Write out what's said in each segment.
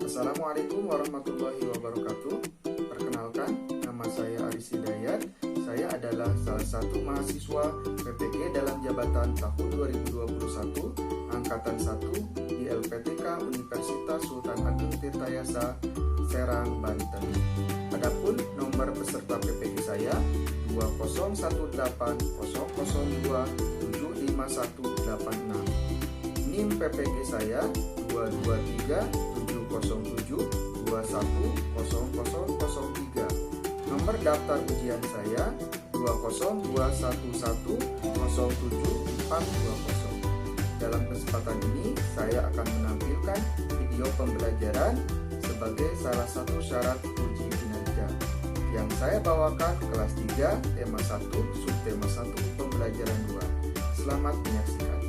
Assalamualaikum warahmatullahi wabarakatuh. Perkenalkan, nama saya Aris Hidayat. Saya adalah salah satu mahasiswa PPG dalam jabatan tahun 2021 Angkatan 1 di LPTK Universitas Sultan Ageng Tirtayasa, Serang, Banten. Adapun nomor peserta PPG saya 2018002751186. NIM PPG saya 22370721003. Nomor daftar ujian saya 202110740. Dalam kesempatan ini saya akan menampilkan video pembelajaran sebagai salah satu syarat uji kinerja yang saya bawakan kelas 3 tema 1 subtema 1 pembelajaran 2. Selamat menyaksikan.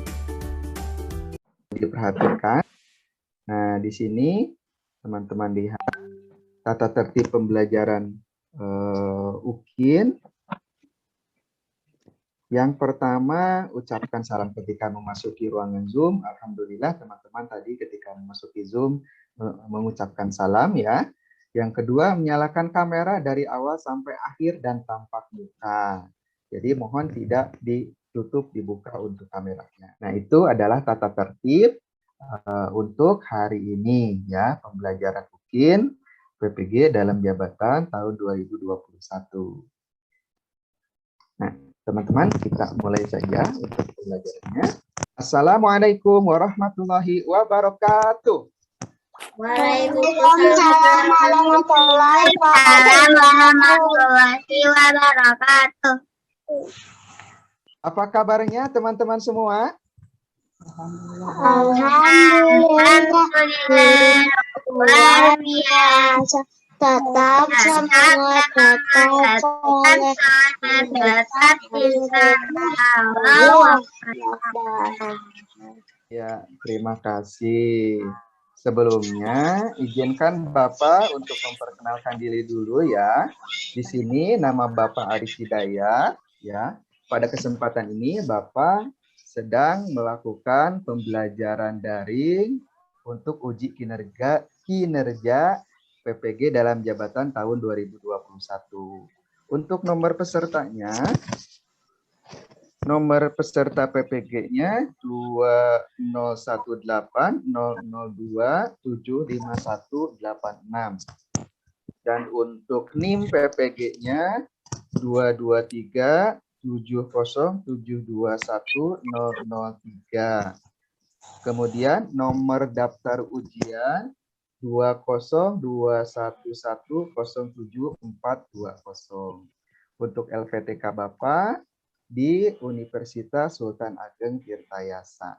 Diperhatikan. Nah, di sini teman-teman lihat tata tertib pembelajaran UKIN. Yang pertama, ucapkan salam ketika memasuki ruangan Zoom. Alhamdulillah teman-teman tadi ketika memasuki Zoom mengucapkan salam ya. Yang kedua, menyalakan kamera dari awal sampai akhir dan tampak muka. Jadi mohon tidak ditutup, dibuka untuk kameranya. Nah, itu adalah tata tertib untuk hari ini ya, pembelajaran UKIN PPG dalam jabatan tahun 2021. Nah, teman-teman, kita mulai saja untuk pembelajarannya. Assalamualaikum warahmatullahi wabarakatuh. Waalaikumsalam warahmatullahi wabarakatuh. Apa kabarnya teman-teman semua? Alhamdulillah, luar biasa. Tetap semangat, tetap soleh, tetap Ya, terima kasih. Sebelumnya, izinkan Bapak untuk memperkenalkan diri dulu ya. Di sini nama Bapak Aris Hidayat ya. Pada kesempatan ini Bapak sedang melakukan pembelajaran daring untuk uji kinerja PPG dalam jabatan tahun 2021. Untuk nomor pesertanya, nomor peserta PPG-nya 2008002751186. Dan untuk NIM PPG-nya 22370721003. Kemudian nomor daftar ujian 20211074020. Untuk LPTK Bapak di Universitas Sultan Ageng Tirtayasa.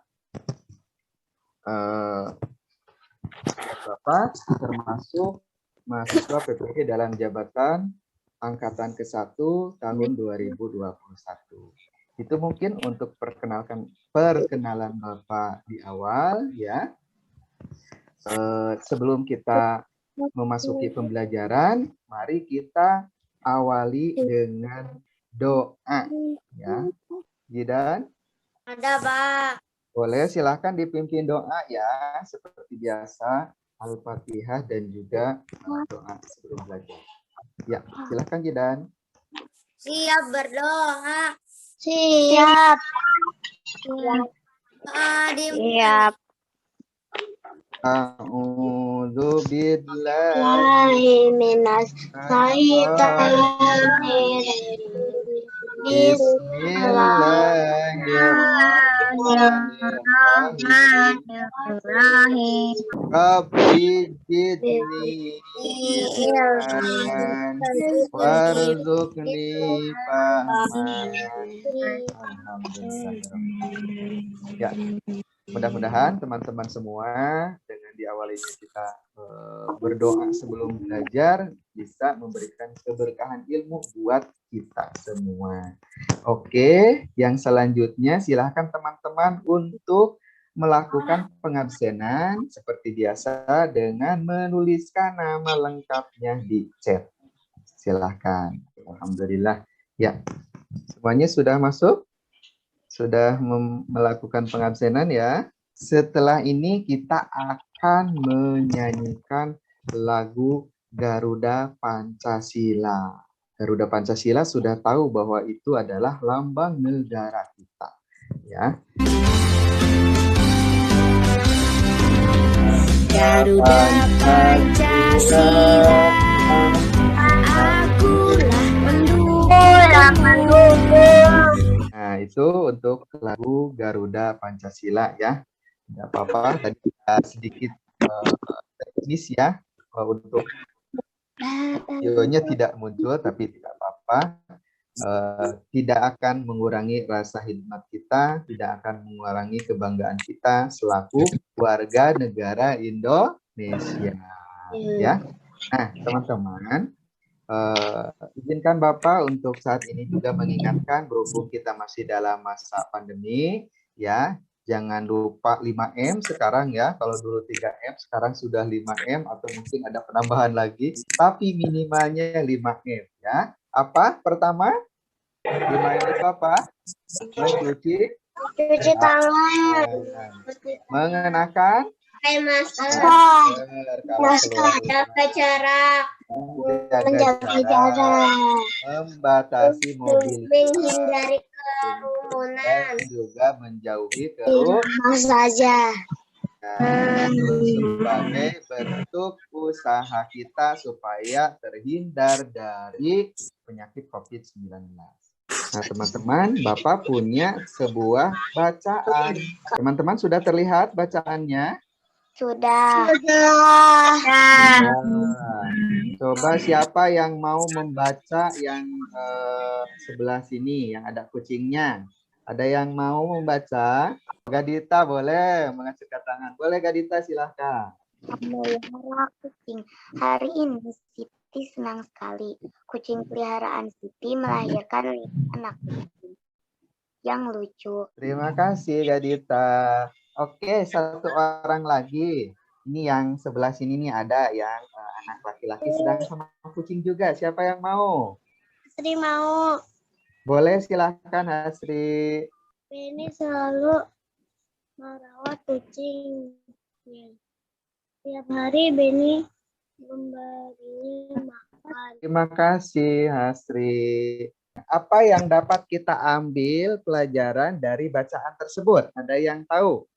Bapak termasuk mahasiswa PPG dalam jabatan Angkatan ke-1 tahun 2021. Itu mungkin untuk perkenalan Bapak di awal ya. Sebelum kita memasuki pembelajaran, mari kita awali dengan doa ya. Jidan? Ada, Pak. Boleh, silahkan dipimpin doa ya, seperti biasa Al-Fatihah dan juga doa sebelum belajar. Ya, silahkan Jidan. Siap berdoa. Siap. Siap. A'udzu billahi minas syaitonir Bismillahirrahmanirrahim. Rabbi zidni ilman warzuqni fahman. Alhamdulillah. Ya, mudah-mudahan teman-teman semua dengan diawalinya kita berdoa sebelum belajar bisa memberikan keberkahan ilmu buat kita semua. Oke, yang selanjutnya silahkan teman-teman untuk melakukan pengabsenan seperti biasa dengan menuliskan nama lengkapnya di chat. Silahkan. Alhamdulillah. Ya, semuanya sudah masuk? Sudah melakukan pengabsenan ya? Setelah ini kita akan menyanyikan lagu Garuda Pancasila. Garuda Pancasila sudah tahu bahwa itu adalah lambang negara kita, ya. Garuda Pancasila, akulah mendukung. Nah, itu untuk lagu Garuda Pancasila, ya. Tidak apa-apa, tadi kita sedikit teknis ya, untuk videonya tidak muncul, tapi tidak apa-apa. Tidak akan mengurangi rasa hikmat kita, tidak akan mengurangi kebanggaan kita selaku warga negara Indonesia. Ya, nah teman-teman, izinkan Bapak untuk saat ini juga mengingatkan berhubung kita masih dalam masa pandemi, ya. Jangan lupa 5M sekarang ya. Kalau dulu 3M, sekarang sudah 5M atau mungkin ada penambahan lagi. Tapi minimalnya 5M ya. Apa? Pertama, 5M itu apa? Mencuci tangan. Mengenakan Masker. menjaga jarak. menjaga jarak, membatasi mobil, Menghindari kerumunan. dan juga menjauhi kerumunan. saja. Itu sebagai bentuk usaha kita supaya terhindar dari penyakit COVID-19. Nah, teman-teman, Bapak punya sebuah bacaan. Teman-teman sudah terlihat bacaannya? Sudah. Coba siapa yang mau membaca yang sebelah sini, yang ada kucingnya? Ada yang mau membaca? Gadita boleh mengacungkan tangan. Boleh Gadita, silahkan. Memelihara kucing. Hari ini Siti senang sekali. Kucing peliharaan Siti melahirkan anak kucing yang lucu. Terima kasih Gadita. Oke, satu orang lagi. Ini yang sebelah sini nih ada yang anak laki-laki sedang sama kucing juga. Siapa yang mau? Sri mau. Boleh, silahkan Hasri. Ini selalu merawat kucing. Tiap hari Beni memberinya makan. Terima kasih Hasri. Apa yang dapat kita ambil pelajaran dari bacaan tersebut? Ada yang tahu?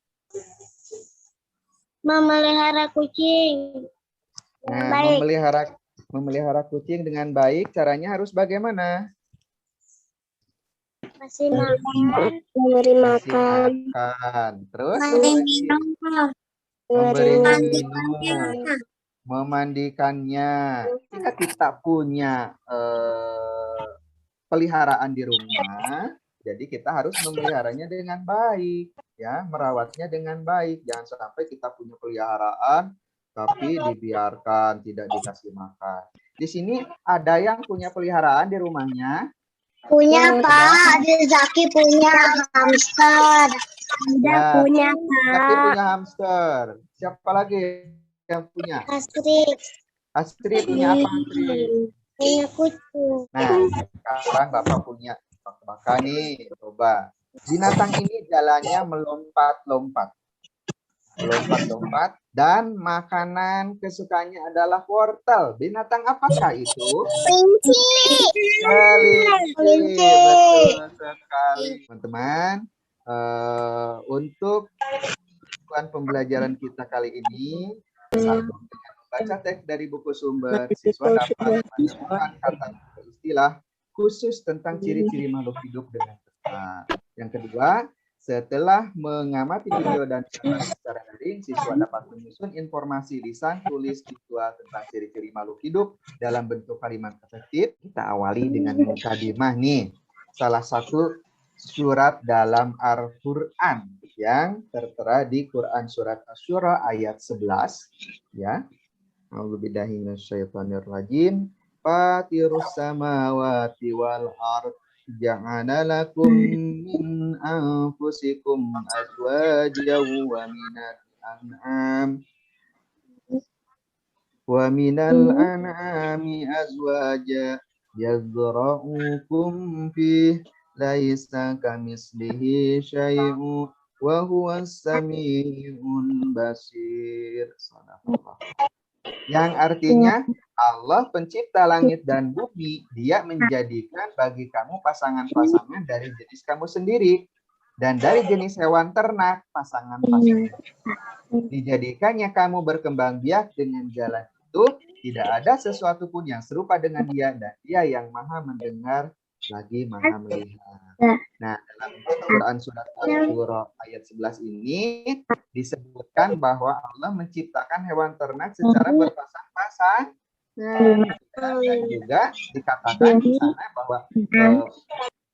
Memelihara kucing. Nah, Baik. memelihara kucing dengan baik, caranya harus bagaimana? Kasih makan. Memberi makan. Terus? Memberi minum. Memberi minum. Memandikannya. Jika kita punya peliharaan di rumah, jadi kita harus memeliharanya dengan baik, ya, merawatnya dengan baik. Jangan sampai kita punya peliharaan tapi dibiarkan, tidak dikasih makan. Di sini ada yang punya peliharaan di rumahnya? Punya Pak, Zaki punya hamster. Udah Ya, punya Zaki Pak. punya hamster. Siapa lagi yang punya? Astrid. Astrid punya apa, Astrid? Punya kucing. Nah, sekarang Bapak punya tebak-tebakan nih, coba. Binatang ini jalannya melompat-lompat. Melompat-lompat dan makanan kesukaannya adalah wortel. Binatang apakah itu? Kelinci. Kelinci. Betul sekali, teman-teman. Untuk pembelajaran kita kali ini, sambung dengan membaca teks dari buku sumber, siswa dapat menemukan kata istilah khusus tentang ciri-ciri makhluk hidup dengan tepat. Yang kedua, setelah mengamati video dan secara daring, siswa dapat menyusun informasi lisan, tulis, visual tentang ciri-ciri makhluk hidup dalam bentuk kalimat tertib. Kita awali dengan mukadimah nih. Salah satu surat dalam Al-Quran yang tertera di Quran surat Asy-Syura ayat 11, ya. A'udzubillahi minasyaitonirrajim. Fatirus samawati wal ardh ja'ala lakum min anfusikum azwajan wa minal an'ami azwaja yazra'ukum fih laisa kamislihi syai'un wa huwas sami'un basir. Sadaqallah. Yang artinya Allah pencipta langit dan bumi, dia menjadikan bagi kamu pasangan-pasangan dari jenis kamu sendiri. Dan dari jenis hewan ternak, pasangan-pasangan. Dijadikannya kamu berkembang biak dengan jalan itu, tidak ada sesuatu pun yang serupa dengan dia, dan dia yang maha mendengar lagi maha melihat. Nah, dalam Quran surat Al-Qur'an ayat 11 ini disebutkan bahwa Allah menciptakan hewan ternak secara berpasang-pasang. Dan juga dikatakan di sana bahwa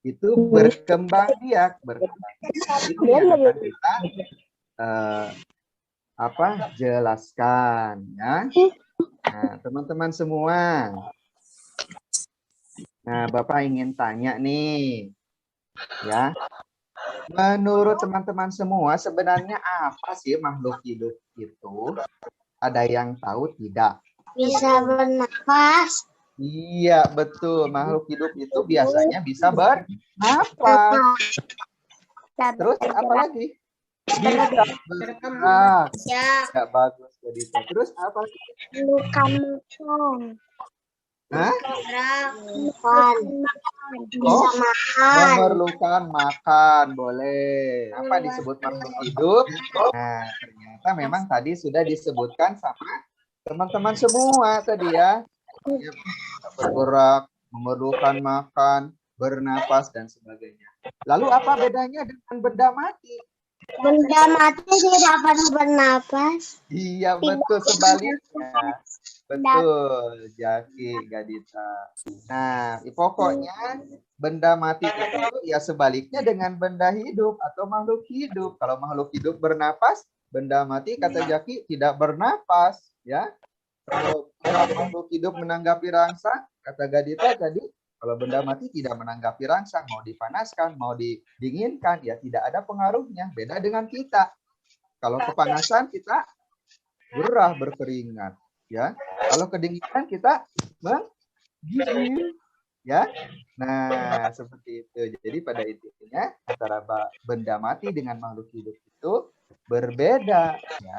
itu berkembang biak. Itu yang akan kita jelaskan ya. Nah, teman-teman semua. Nah, Bapak ingin tanya nih. Ya. Menurut teman-teman semua, sebenarnya apa sih makhluk hidup itu? Ada yang tahu tidak? Bisa bernapas. Iya, betul. Makhluk hidup itu biasanya bisa bernapas. Terus apa lagi? Bisa bergerak. Ya, bagus jadi. Terus apa lagi? Makan. Hah? Bisa makan. Memerlukan makan, boleh. Apa disebut makhluk hidup? Nah, ternyata memang tadi sudah disebutkan sama teman-teman semua tadi ya. Bergerak, memerlukan makan, bernapas, dan sebagainya. Lalu apa bedanya dengan benda mati? Benda mati tidak pernah bernapas. Iya, betul, sebaliknya. Betul, Jaki, Gadita. Nah, pokoknya benda mati itu ya sebaliknya dengan benda hidup atau makhluk hidup. Kalau makhluk hidup bernapas, benda mati kata Jaki tidak bernapas, ya. Kalau makhluk hidup menanggapi rangsang, kata Gadita tadi, kalau benda mati tidak menanggapi rangsang, mau dipanaskan, mau didinginkan, ya tidak ada pengaruhnya. Beda dengan kita. Kalau kepanasan kita gerah berkeringat, ya. Kalau kedinginan kita menggigil, ya. Nah, seperti itu. Jadi pada intinya antara benda mati dengan makhluk hidup itu berbeda, ya.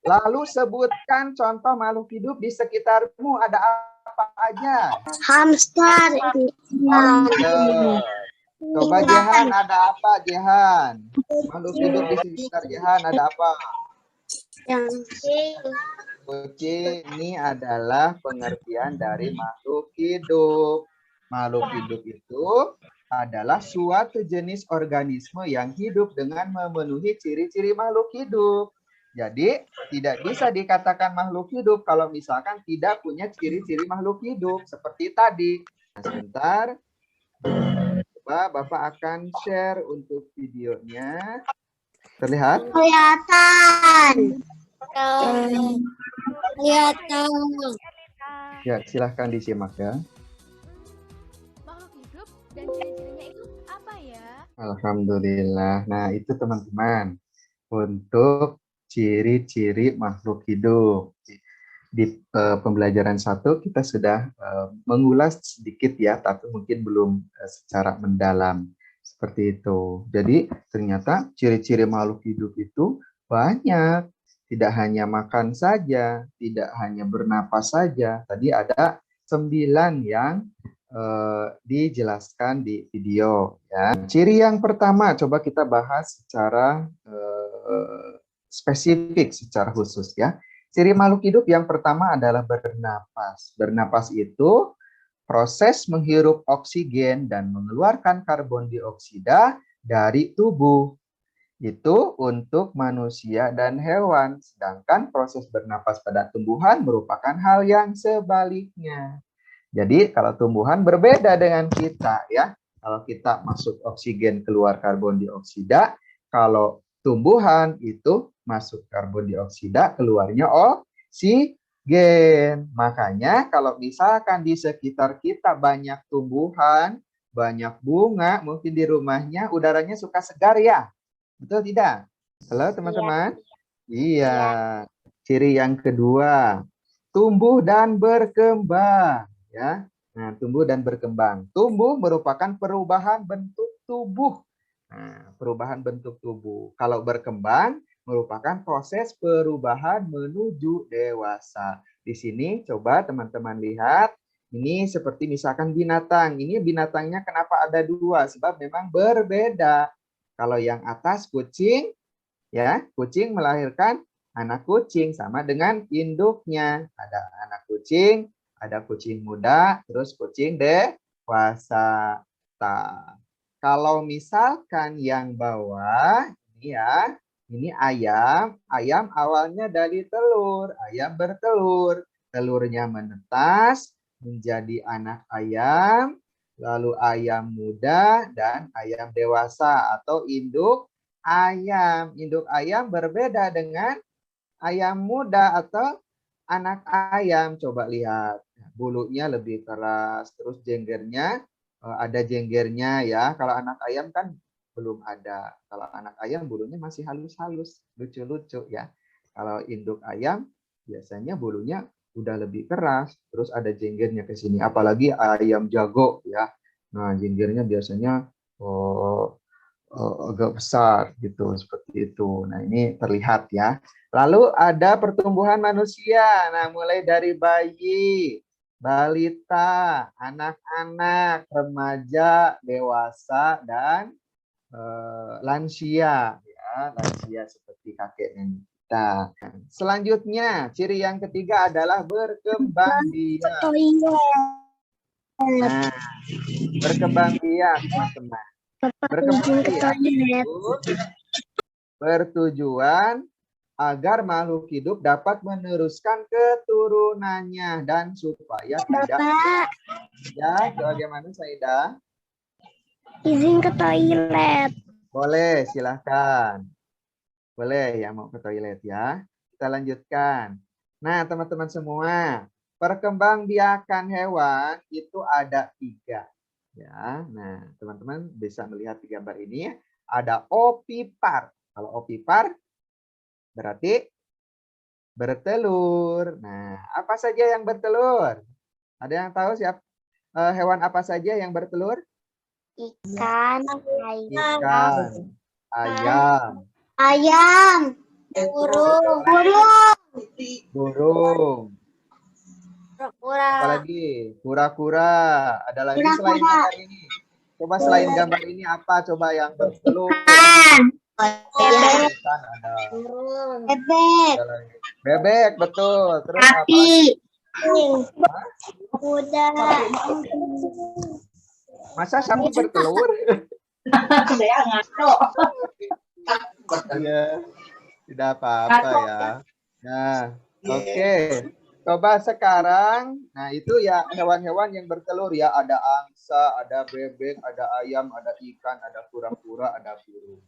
Lalu sebutkan contoh makhluk hidup di sekitarmu, ada apa aja? Hamster. Coba Jehan, ada apa Jehan? Makhluk hidup di sekitar Jehan ada apa? Kucing. Ini adalah pengertian dari makhluk hidup. Makhluk hidup itu adalah suatu jenis organisme yang hidup dengan memenuhi ciri-ciri makhluk hidup. Jadi, tidak bisa dikatakan makhluk hidup kalau misalkan tidak punya ciri-ciri makhluk hidup. Seperti tadi. Nah, sebentar. Coba Bapak akan share untuk videonya. Terlihat? Kelihatan. Kelihatan. Ya, silahkan disimak ya. Makhluk hidup dan ciri-cirinya itu apa ya? Alhamdulillah. Nah, itu teman-teman. Untuk ciri-ciri makhluk hidup. Di pembelajaran 1 kita sudah mengulas sedikit ya, tapi mungkin belum secara mendalam. Seperti itu. Jadi ternyata ciri-ciri makhluk hidup itu banyak. Tidak hanya makan saja, tidak hanya bernapas saja. Tadi ada 9 yang dijelaskan di video. Ya. Ciri yang pertama, coba kita bahas secara spesifik, secara khusus ya. Ciri makhluk hidup yang pertama adalah bernapas. Bernapas itu proses menghirup oksigen dan mengeluarkan karbon dioksida dari tubuh. Itu untuk manusia dan hewan. Sedangkan proses bernapas pada tumbuhan merupakan hal yang sebaliknya. Jadi kalau tumbuhan berbeda dengan kita ya. Kalau kita masuk oksigen keluar karbon dioksida, kalau tumbuhan itu masuk karbon dioksida keluarnya oksigen. Makanya kalau misalkan di sekitar kita banyak tumbuhan, banyak bunga, mungkin di rumahnya udaranya suka segar ya. Betul tidak? Halo teman-teman? Iya. Ciri yang kedua, tumbuh dan berkembang. Ya, nah tumbuh dan berkembang. Tumbuh merupakan perubahan bentuk tubuh Nah, perubahan bentuk tubuh. Kalau berkembang merupakan proses perubahan menuju dewasa. Di sini coba teman-teman lihat, ini seperti misalkan binatang. Ini binatangnya kenapa ada dua? Sebab memang berbeda. Kalau yang atas kucing, ya kucing melahirkan anak kucing sama dengan induknya. Ada anak kucing, ada kucing muda, terus kucing dewasa. Kalau misalkan yang bawah ini ya, ini ayam. Ayam awalnya dari telur. Ayam bertelur. Telurnya menetas menjadi anak ayam. Lalu ayam muda dan ayam dewasa atau induk ayam. Induk ayam berbeda dengan ayam muda atau anak ayam. Coba lihat. Bulunya lebih keras. Terus jenggernya ada jenggernya ya. Kalau anak ayam kan belum ada. Kalau anak ayam bulunya masih halus-halus, lucu-lucu ya. Kalau induk ayam biasanya bulunya udah lebih keras, terus ada jenggernya ke sini. Apalagi ayam jago ya. Nah, jenggernya biasanya agak besar gitu, seperti itu. Nah, ini terlihat ya. Lalu ada pertumbuhan manusia. Nah, mulai dari bayi, balita, anak-anak, remaja, dewasa, dan lansia. Ya, lansia seperti kakek nenek kita. Selanjutnya, ciri yang ketiga adalah berkembang biak. Nah, berkembang biak, teman-teman. Berkembang biak itu bertujuan agar makhluk hidup dapat meneruskan keturunannya dan supaya tidak ya. Bagaimana Saida? Izin ke toilet. Boleh, silahkan. Boleh ya mau ke toilet ya. Kita lanjutkan. Nah, teman-teman semua, perkembangbiakan hewan itu ada 3. Ya, nah teman-teman bisa melihat di gambar ini ada opipar. Kalau opipar berarti bertelur. Nah, apa saja yang bertelur? Ada yang tahu siapa hewan apa saja yang bertelur? Ikan, Ikan, ayam, burung, apalagi kura-kura. Ada lagi selain gambar ini. Coba selain gambar ini apa? Coba yang bertelur. bebek, Ikan ada. bebek, Ada lagi. Bebek, betul. Terus apa lagi? kuda, Masa sapi bertelur? Ya, tidak apa-apa ya. Nah, oke. Coba sekarang, nah itu ya hewan-hewan yang bertelur ya. Ada angsa, ada bebek, ada ayam, ada ikan, ada kura-kura, ada burung.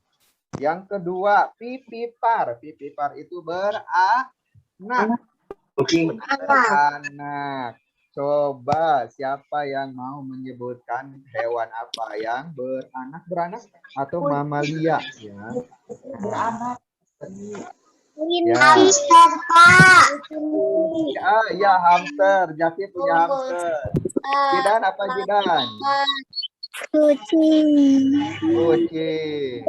Yang kedua, pipipar. Pipipar itu beranak. Beranak. Coba siapa yang mau menyebutkan hewan apa yang beranak atau mamalia ya? beranak. Ya. Hamster, Pak. Ya hamster. Jaki punya hamster. Jidan apa Jidan? Kucing. Kucing.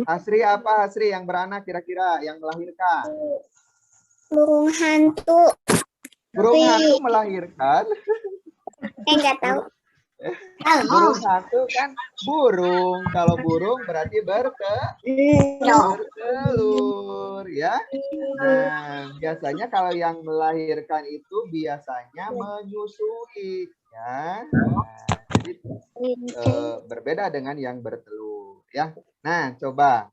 Hasri apa Hasri yang beranak kira-kira yang melahirkan? Burung hantu. Burung hantu melahirkan. Enggak tahu. Burung hantu kan burung. Kalau burung berarti bertelur ya. Nah, biasanya kalau yang melahirkan itu biasanya menyusui ya. Nah, jadi berbeda dengan yang bertelur ya. Nah, coba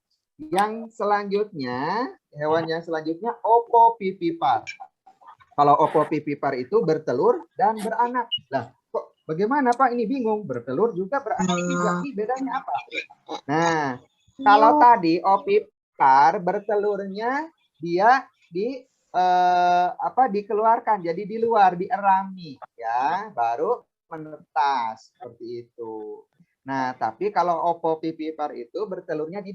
yang selanjutnya, hewan yang selanjutnya opopipipar. Kalau opopipipar itu bertelur dan beranak. Lah, kok bagaimana Pak? Ini bingung. Bertelur juga beranak juga. Ini bedanya apa? Nah, kalau tadi opipar bertelurnya dia dikeluarkan, jadi di luar, dierami ya, baru menetas seperti itu. Nah, tapi kalau opopipipar itu bertelurnya di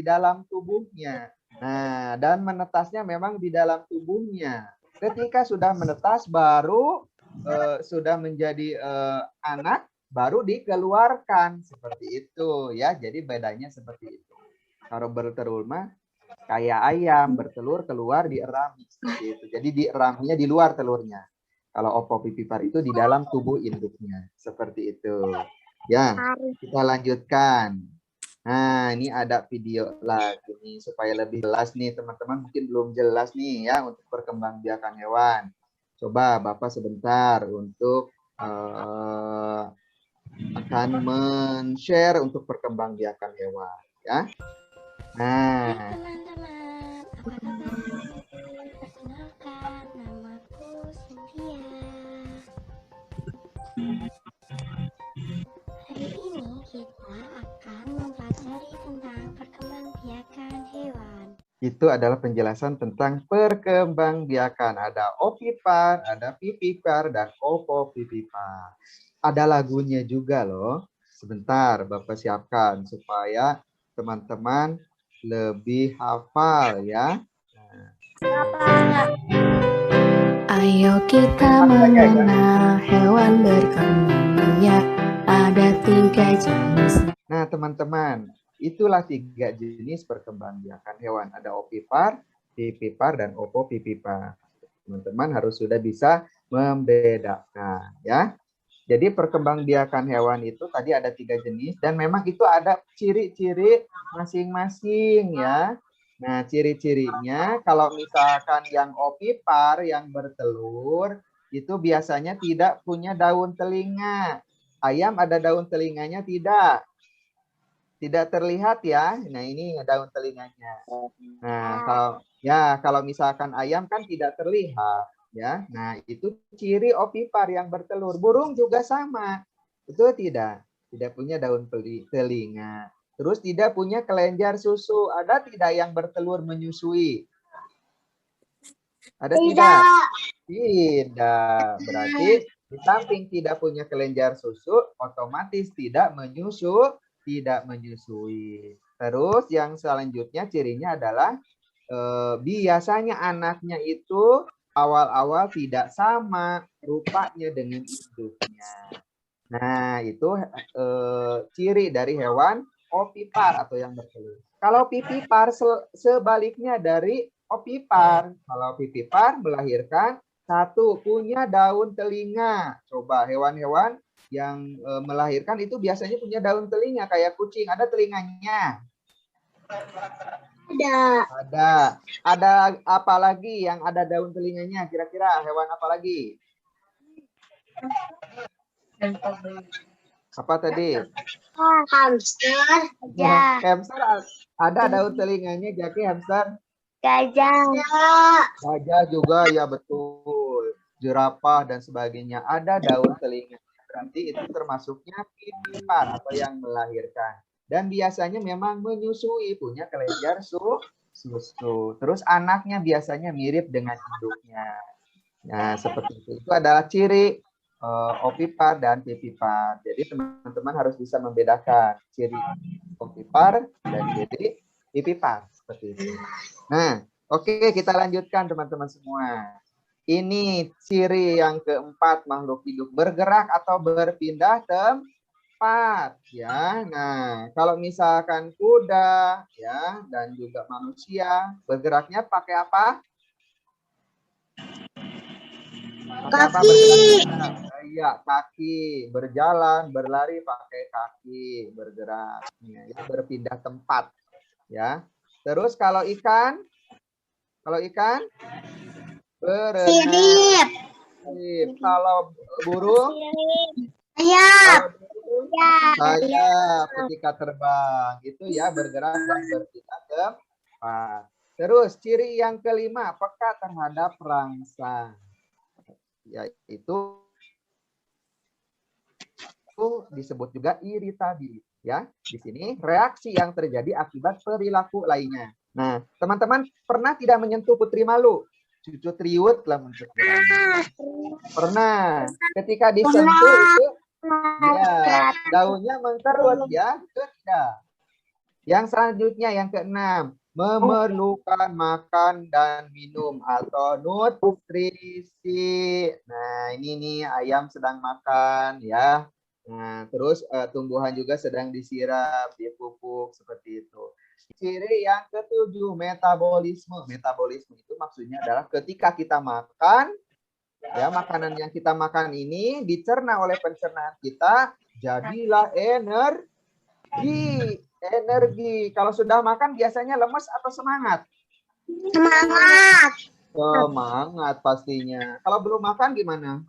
dalam tubuhnya. Nah, dan menetasnya memang di dalam tubuhnya. Ketika sudah menetas baru sudah menjadi anak, baru dikeluarkan seperti itu ya. Jadi bedanya seperti itu. Kalau bertelur mah kayak ayam bertelur keluar dierami seperti itu. Jadi dieraminya di luar telurnya. Kalau opopipipar itu di dalam tubuh induknya seperti itu. Ya, kita lanjutkan. Nah, ini ada video lagi nih supaya lebih jelas nih teman-teman. Mungkin belum jelas nih ya untuk perkembangbiakan hewan. Coba Bapak sebentar untuk akan men-share untuk perkembangbiakan hewan ya. Nah, Teman-teman, apa kabar? Perkenalkan, namaku Cynthia. Hari ini kita akan mempelajari tentang perkembangbiakan hewan. itu adalah penjelasan tentang perkembangbiakan. Ada opipar, ada pipipar, dan opopipipar. Ada lagunya juga loh. Sebentar, Bapak siapkan supaya teman-teman lebih hafal ya. Ayo kita mengenal hewan berkembang biak. Ada 3 jenis. Nah, teman-teman, itulah 3 jenis perkembangbiakan hewan. Ada opipar, pipipar, dan opopipipar. Teman-teman harus sudah bisa membedakan ya. Jadi perkembangbiakan hewan itu tadi ada 3 jenis dan memang itu ada ciri-ciri masing-masing ya. Nah, ciri-cirinya kalau misalkan yang opipar yang bertelur itu biasanya tidak punya daun telinga. Ayam ada daun telinganya tidak? Tidak terlihat ya. Nah, ini daun telinganya. Nah, kalau misalkan ayam kan tidak terlihat ya. Nah, itu ciri opipar yang bertelur. Burung juga sama. Betul tidak? Tidak punya daun telinga. Terus tidak punya kelenjar susu. Ada tidak yang bertelur menyusui? Ada tidak? Tidak. Berarti di samping tidak punya kelenjar susu, otomatis tidak menyusui. Terus yang selanjutnya cirinya adalah biasanya anaknya itu awal-awal tidak sama rupanya dengan induknya. Nah, itu ciri dari hewan opipar atau yang bertelur. Kalau pipipar sebaliknya dari opipar. Kalau pipipar melahirkan 1 punya daun telinga. Coba hewan-hewan yang melahirkan itu biasanya punya daun telinga kayak kucing. Ada telinganya? Ada. Ada apa lagi yang ada daun telinganya? Kira-kira hewan apa lagi? Apa tadi? Hamster. Hamster ada daun telinganya, Jaki hamster. Gajah. Gajah juga ya betul. Jerapah dan sebagainya ada daun telinga. Berarti itu termasuknya pipipar atau yang melahirkan. Dan biasanya memang menyusui, punya kelenjar susu. Terus anaknya biasanya mirip dengan induknya. Nah, seperti itu. Itu adalah ciri opipar dan pipipar. Jadi teman-teman harus bisa membedakan ciri opipar dan ciri pipipar seperti itu. Nah, oke, kita lanjutkan teman-teman semua. Ini ciri yang keempat, makhluk hidup bergerak atau berpindah tempat ya. Nah, kalau misalkan kuda ya dan juga manusia bergeraknya pakai apa? Kaki. Iya, kaki. Berjalan, berlari pakai kaki, bergerak. Ya, berpindah tempat. Ya. Terus kalau ikan berenang. Sirip. Kalau burung? Sayap. Sayap ketika terbang. Itu ya bergerak dan berpindah tempat. Terus ciri yang kelima, peka terhadap rangsang. Yaitu disebut juga iritabilitas ya. Di sini reaksi yang terjadi akibat perilaku lainnya. Nah, teman-teman pernah tidak menyentuh putri malu? Cucu triut lah menyentuh. Pernah. Ketika disentuh itu ya daunnya mengkerut ya, betul tidak? Yang selanjutnya yang keenam, memerlukan makan dan minum atau nutrisi. Nah, ini nih ayam sedang makan ya. Nah, terus tumbuhan juga sedang disiram, dipupuk seperti itu. Ciri yang ketujuh, metabolisme. Metabolisme itu maksudnya adalah ketika kita makan, ya makanan yang kita makan ini dicerna oleh pencernaan kita, jadilah energi. Kalau sudah makan biasanya lemes atau semangat? Semangat. Semangat pastinya. Kalau belum makan gimana?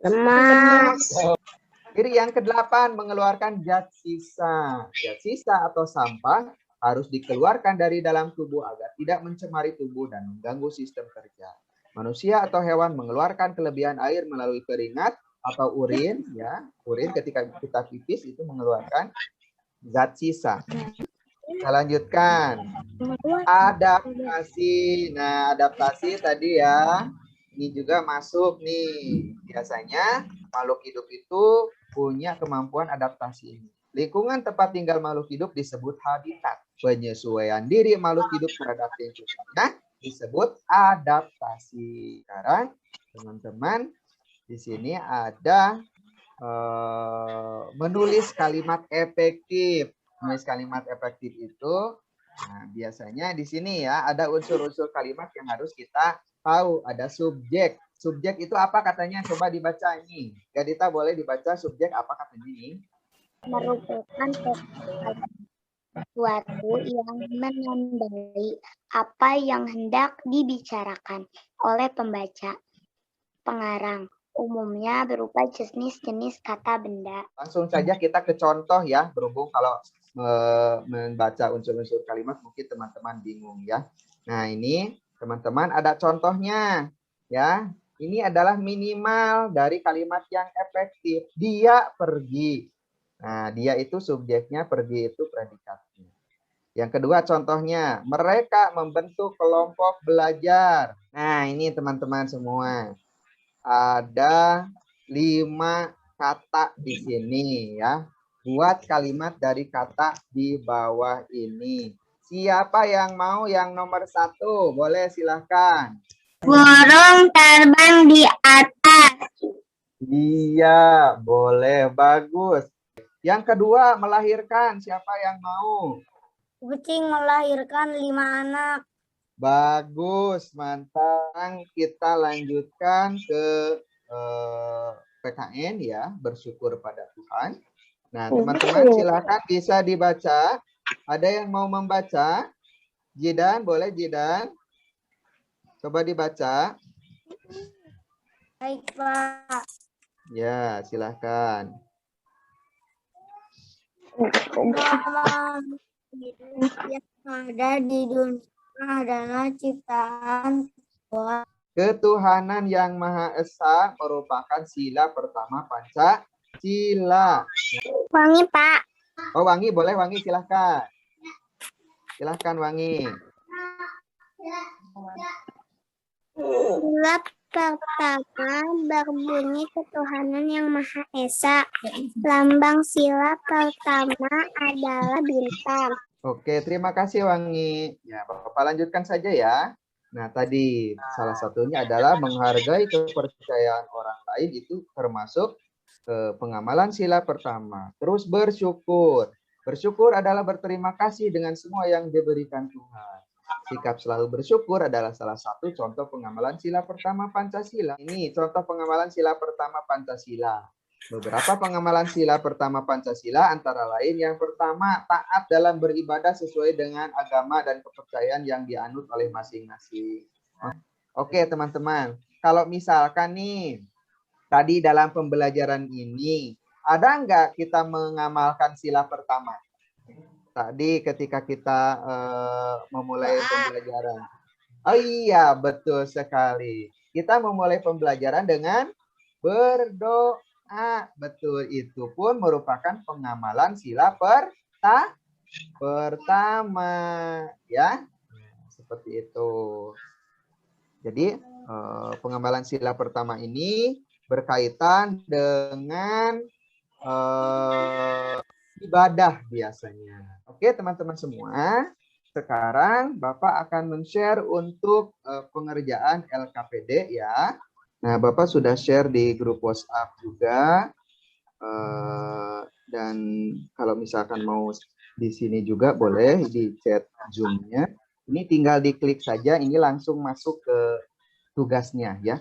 Lemas. Ciri yang ke-8, mengeluarkan zat sisa. Zat sisa atau sampah harus dikeluarkan dari dalam tubuh agar tidak mencemari tubuh dan mengganggu sistem kerja. Manusia atau hewan mengeluarkan kelebihan air melalui keringat atau urin, ya. Urin ketika kita pipis itu mengeluarkan zat sisa. Kita lanjutkan. Adaptasi. Nah, adaptasi tadi ya. Ini juga masuk nih. Biasanya makhluk hidup itu punya kemampuan adaptasi ini. Lingkungan tempat tinggal makhluk hidup disebut habitat. Penyesuaian diri makhluk hidup terhadap lingkungannya disebut adaptasi. Sekarang teman-teman di sini ada menulis kalimat efektif. Menulis kalimat efektif itu, nah, biasanya di sini ya ada unsur-unsur kalimat yang harus kita tahu. Ada subjek. Subjek itu apa katanya? Coba dibaca ini. Gadita boleh dibaca subjek apa katanya ini? Merupakan sesuatu yang menandai apa yang hendak dibicarakan oleh pembaca. Pengarang umumnya berupa jenis-jenis kata benda. Langsung saja kita ke contoh ya, berhubung kalau membaca unsur-unsur kalimat mungkin teman-teman bingung ya. Nah, ini teman-teman ada contohnya ya. Ini adalah minimal dari kalimat yang efektif. Dia pergi. Nah, dia itu subjeknya, pergi itu predikatnya. Yang kedua contohnya, mereka membentuk kelompok belajar. Nah, ini teman-teman semua. Ada 5 kata di sini ya. Buat kalimat dari kata di bawah ini. Siapa yang mau yang nomor 1? Boleh silahkan. Burung terbang di atas. Iya, boleh. Bagus. Yang kedua, melahirkan. Siapa yang mau? Kucing melahirkan 5 anak. Bagus, mantap. Kita lanjutkan ke PKN ya, bersyukur pada Tuhan. Nah, teman-teman silakan bisa dibaca. Ada yang mau membaca? Jidan, boleh Jidan? Coba dibaca. Baik, Pak. Ya, silakan. Yang ada di dunia adalah ciptaan Tuhan. Ketuhanan yang Maha Esa merupakan sila pertama Pancasila. Wangi, Pak. Oh, Wangi, boleh Wangi, silahkan. Silahkan Wangi. Sila pertama berbunyi ketuhanan yang Maha Esa. Lambang sila pertama adalah bintang. Oke, terima kasih Wangi. Ya, Bapak lanjutkan saja ya. Nah, tadi salah satunya adalah menghargai kepercayaan orang lain itu termasuk pengamalan sila pertama. Terus bersyukur. Bersyukur adalah berterima kasih dengan semua yang diberikan Tuhan. Sikap selalu bersyukur adalah salah satu contoh pengamalan sila pertama Pancasila. Ini contoh pengamalan sila pertama Pancasila. Beberapa pengamalan sila pertama Pancasila antara lain yang pertama, taat dalam beribadah sesuai dengan agama dan kepercayaan yang dianut oleh masing-masing. Oke teman-teman, kalau misalkan nih, tadi dalam pembelajaran ini, ada nggak kita mengamalkan sila pertama? Tadi ketika kita memulai pembelajaran. Oh iya, betul sekali. Kita memulai pembelajaran dengan berdoa. Betul, itu pun merupakan pengamalan sila pertama ya. Seperti itu. Jadi pengamalan sila pertama ini berkaitan dengan ibadah biasanya. Oke, teman-teman semua. Sekarang Bapak akan men-share untuk pengerjaan LKPD ya. Nah, Bapak sudah share di grup WhatsApp juga. Dan kalau misalkan mau di sini juga boleh di chat Zoom-nya. Ini tinggal diklik saja, ini langsung masuk ke tugasnya ya.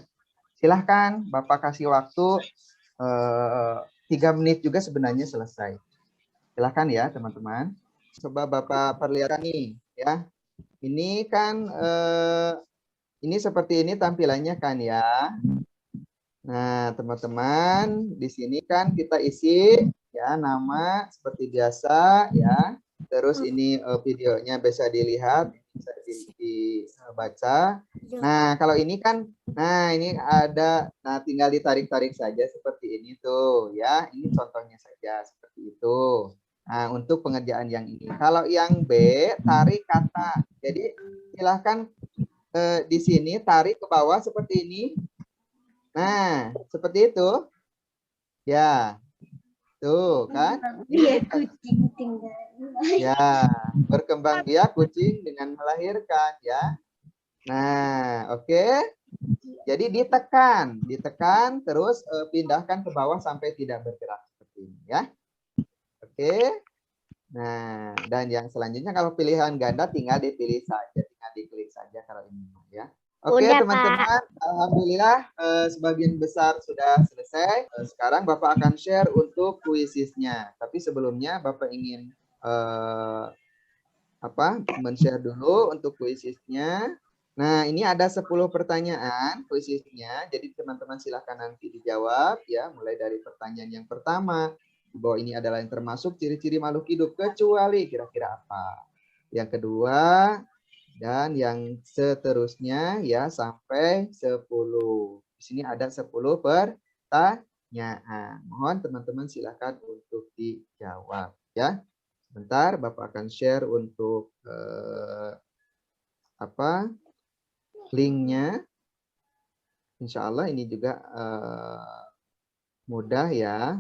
Silahkan Bapak kasih waktu 3 menit juga sebenarnya selesai. Silahkan ya teman-teman. Coba Bapak perlihatkan nih ya. Ini kan ini seperti ini tampilannya kan ya. Nah, teman-teman, di sini kan kita isi ya nama seperti biasa ya. Terus ini videonya bisa dilihat, bisa dibaca. Nah, kalau ini kan ini ada, nah tinggal ditarik-tarik saja seperti ini tuh ya. Ini contohnya saja seperti itu. Nah, untuk pengerjaan yang ini. Kalau yang B, tarik kata. Jadi silahkan di sini tarik ke bawah seperti ini. Nah, seperti itu. Ya. Tuh, kan? Iya, kucing tinggal. Ya, berkembang biak kucing dengan melahirkan ya. Nah, oke. Jadi ditekan terus pindahkan ke bawah sampai tidak bergerak seperti ini ya. Oke. Nah, dan yang selanjutnya kalau pilihan ganda tinggal dipilih saja, tinggal diklik saja kalau ini ya. Oke, Udah, teman-teman, alhamdulillah sebagian besar sudah selesai. Sekarang Bapak akan share untuk kuisisnya. Tapi sebelumnya Bapak ingin men-share dulu untuk kuisisnya. Nah, ini ada 10 pertanyaan kuisisnya. Jadi teman-teman silahkan nanti dijawab ya, mulai dari pertanyaan yang pertama. Bahwa ini adalah yang termasuk ciri-ciri makhluk hidup kecuali kira-kira apa. Yang kedua dan yang seterusnya ya sampai 10. Di sini ada 10 pertanyaan. Mohon teman-teman silakan untuk dijawab ya. Sebentar Bapak akan share untuk linknya. Insya Allah ini juga mudah ya.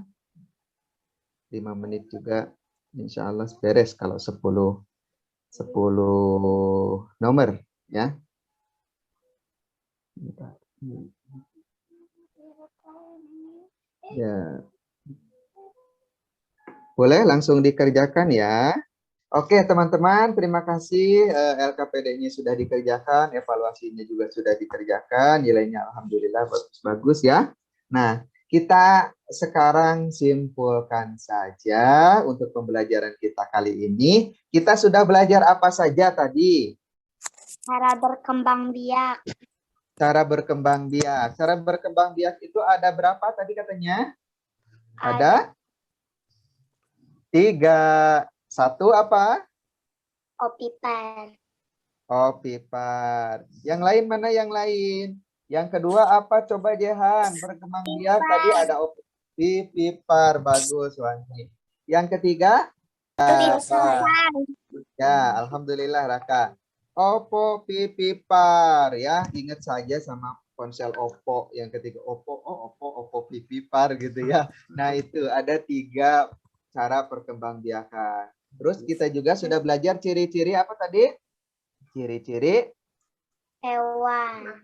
5 menit juga insya Allah beres kalau 10 nomor ya. Ya. Boleh langsung dikerjakan ya. Oke teman-teman, terima kasih LKPD-nya sudah dikerjakan, evaluasinya juga sudah dikerjakan, nilainya alhamdulillah bagus-bagus ya. Nah, kita sekarang simpulkan saja untuk pembelajaran kita kali ini. Kita sudah belajar apa saja tadi? Cara berkembang biak. Cara berkembang biak. Cara berkembang biak itu ada berapa tadi katanya? Ada 3. 1 apa? Opipar. Opipar. Yang lain mana yang lain? Yang kedua apa? Coba Jehan. Berkembang biak tadi ada opipar. Bagus, Wangi. Yang ketiga? Ya, alhamdulillah Raka. Oppo pipipar ya. Ingat saja sama ponsel Oppo. Yang ketiga Oppo pipipar gitu ya. Nah, itu ada 3 cara perkembangbiakan. Terus kita juga sudah belajar ciri-ciri apa tadi? Ciri-ciri Hewan.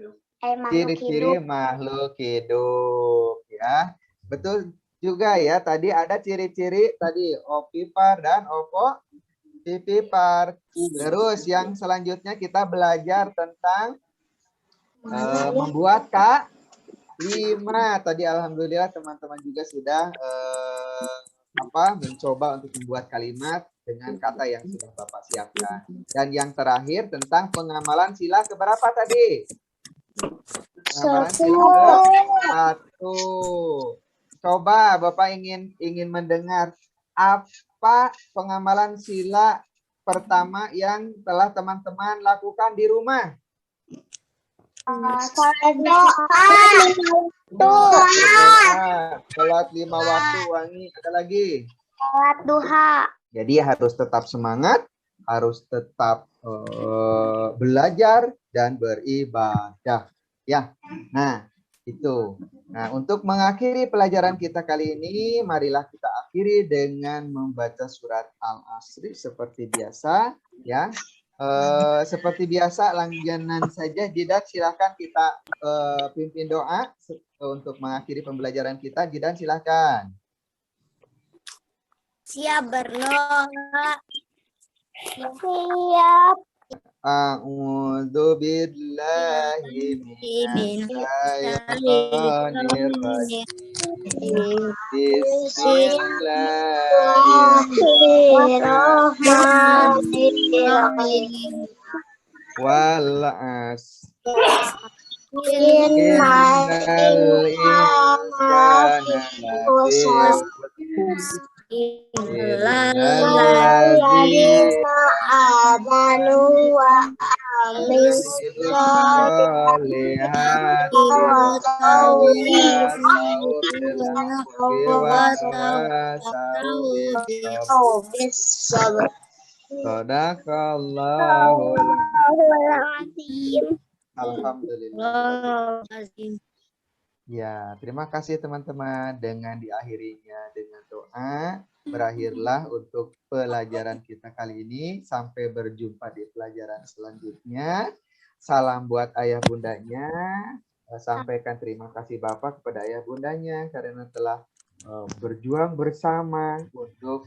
Ciri-ciri makhluk hidup ya. Betul juga ya. Tadi ada ciri-ciri tadi opipar dan opipipar. Terus yang selanjutnya kita belajar tentang membuat K5. Tadi alhamdulillah teman-teman juga sudah mencoba untuk membuat kalimat dengan kata yang sudah Bapak siapkan. Dan yang terakhir tentang pengamalan sila keberapa tadi? Pengamalan sila ke-1. Coba Bapak ingin mendengar apa pengamalan sila pertama yang telah teman-teman lakukan di rumah? Sholat 5 waktu, Wangi. Ada lagi? Sholat duha. Jadi harus tetap semangat, harus tetap belajar dan beribadah. Ya, nah itu. Nah, untuk mengakhiri pelajaran kita kali ini, marilah kita akhiri dengan membaca surat Al-Asr seperti biasa. Ya, seperti biasa langganan saja. Jidat silahkan kita pimpin doa untuk mengakhiri pembelajaran kita. Jidat silahkan. Siap berdoa. Siap. A'udzu billahi minasyaitonir rajim. Bismillahirrahmanirrahim. Wal 'asr. Innal insana lafi khusr. Illalladzina amanu wa amis solihati Sadaqallahul Alhamdulillah. Ya, terima kasih teman-teman. Dengan diakhirinya dengan doa, berakhirlah untuk pelajaran kita kali ini. Sampai berjumpa di pelajaran selanjutnya. Salam buat ayah bundanya. Sampaikan terima kasih Bapak kepada ayah bundanya karena telah berjuang bersama untuk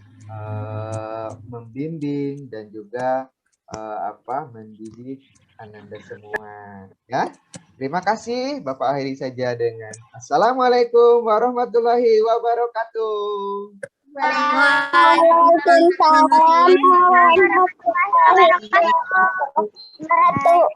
membimbing dan juga mendidik Ananda semua. Ya. Terima kasih. Bapak akhiri saja dengan Assalamualaikum warahmatullahi wabarakatuh. Waalaikumsalam warahmatullahi wabarakatuh.